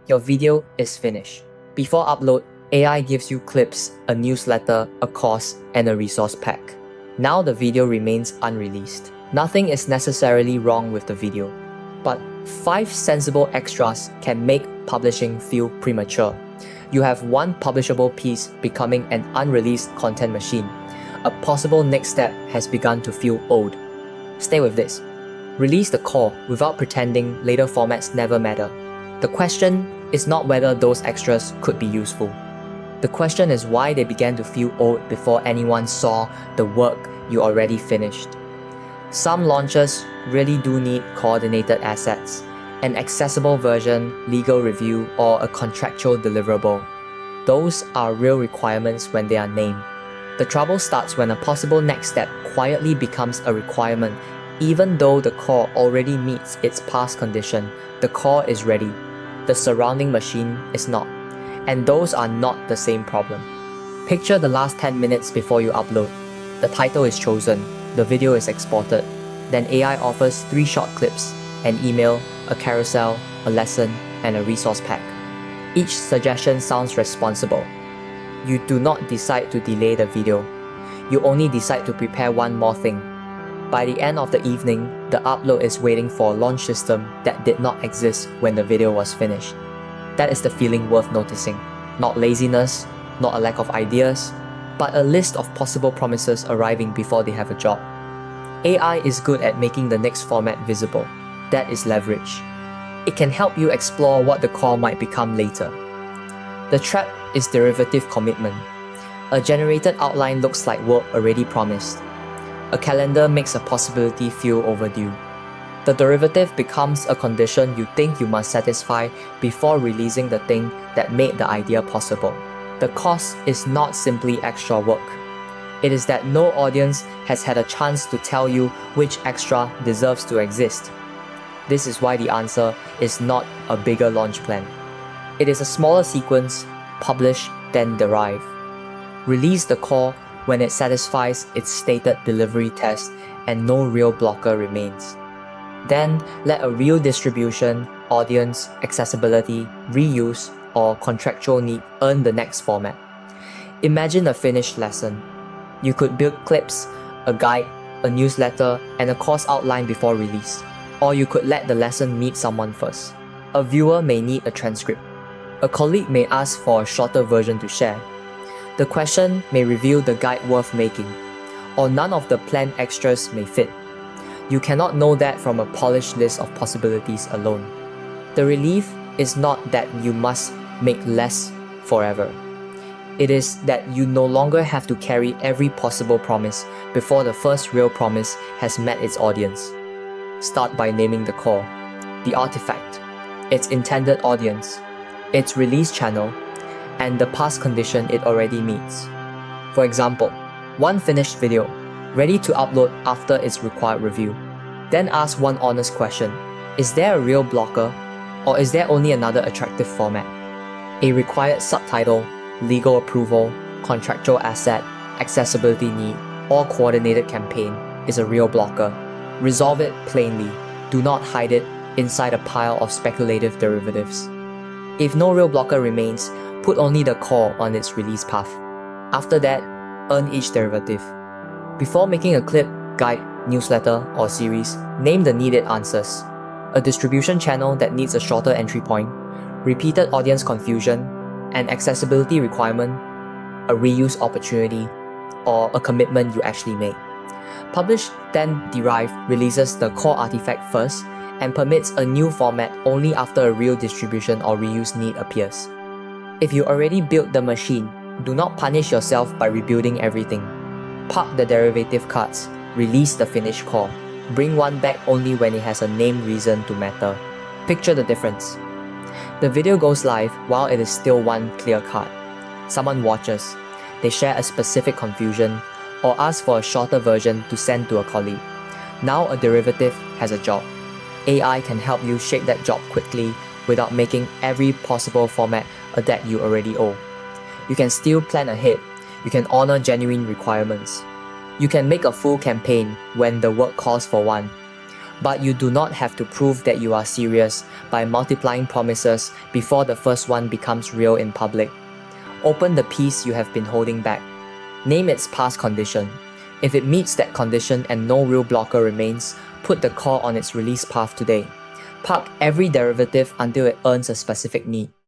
Your video is finished. Before upload, AI gives you clips, a newsletter, a course, and a resource pack. Now the video remains unreleased. Nothing is necessarily wrong with the video, but 5 sensible extras can make publishing feel premature. You have one publishable piece becoming an unreleased content machine. A possible next step has begun to feel old. Stay with this. Release the core without pretending later formats never matter. The question is not whether those extras could be useful. The question is why they began to feel old before anyone saw the work you already finished. Some launches really do need coordinated assets, an accessible version, legal review, or a contractual deliverable. Those are real requirements when they are named. The trouble starts when a possible next step quietly becomes a requirement. Even though the core already meets its past condition, the core is ready. The surrounding machine is not. And those are not the same problem. Picture the last 10 minutes before you upload. The title is chosen, the video is exported, then AI offers 3 short clips, an email, a carousel, a lesson, and a resource pack. Each suggestion sounds responsible. You do not decide to delay the video. You only decide to prepare one more thing. By the end of the evening, the upload is waiting for a launch system that did not exist when the video was finished. That is the feeling worth noticing. Not laziness, not a lack of ideas, but a list of possible promises arriving before they have a job. AI is good at making the next format visible. That is leverage. It can help you explore what the core might become later. The trap is derivative commitment. A generated outline looks like work already promised. A calendar makes a possibility feel overdue. The derivative becomes a condition you think you must satisfy before releasing the thing that made the idea possible. The cost is not simply extra work. It is that no audience has had a chance to tell you which extra deserves to exist. This is why the answer is not a bigger launch plan. It is a smaller sequence, publish, then derive. Release the core when it satisfies its stated delivery test and no real blocker remains. Then let a real distribution, audience, accessibility, reuse, or contractual need earn the next format. Imagine a finished lesson. You could build clips, a guide, a newsletter, and a course outline before release. Or you could let the lesson meet someone first. A viewer may need a transcript. A colleague may ask for a shorter version to share. The question may reveal the guide worth making, or none of the planned extras may fit. You cannot know that from a polished list of possibilities alone. The relief is not that you must make less forever. It is that you no longer have to carry every possible promise before the first real promise has met its audience. Start by naming the core, the artifact, its intended audience, its release channel, and the past condition it already meets. For example, one finished video, ready to upload after its required review. Then ask one honest question: is there a real blocker, or is there only another attractive format? A required subtitle, legal approval, contractual asset, accessibility need, or coordinated campaign is a real blocker. Resolve it plainly. Do not hide it inside a pile of speculative derivatives. If no real blocker remains, put only the core on its release path. After that, earn each derivative. Before making a clip, guide, newsletter, or series, name the needed answers. A distribution channel that needs a shorter entry point, repeated audience confusion, an accessibility requirement, a reuse opportunity, or a commitment you actually made. Publish Then Derive releases the core artifact first and permits a new format only after a real distribution or reuse need appears. If you already built the machine, do not punish yourself by rebuilding everything. Park the derivative cards, release the finished core. Bring one back only when it has a named reason to matter. Picture the difference. The video goes live while it is still one clear card. Someone watches, they share a specific confusion, or ask for a shorter version to send to a colleague. Now a derivative has a job. AI can help you shape that job quickly without making every possible format a debt you already owe. You can still plan ahead. You can honor genuine requirements. You can make a full campaign when the work calls for one. But you do not have to prove that you are serious by multiplying promises before the first one becomes real in public. Open the piece you have been holding back. Name its past condition. If it meets that condition and no real blocker remains, put the call on its release path today. Park every derivative until it earns a specific need.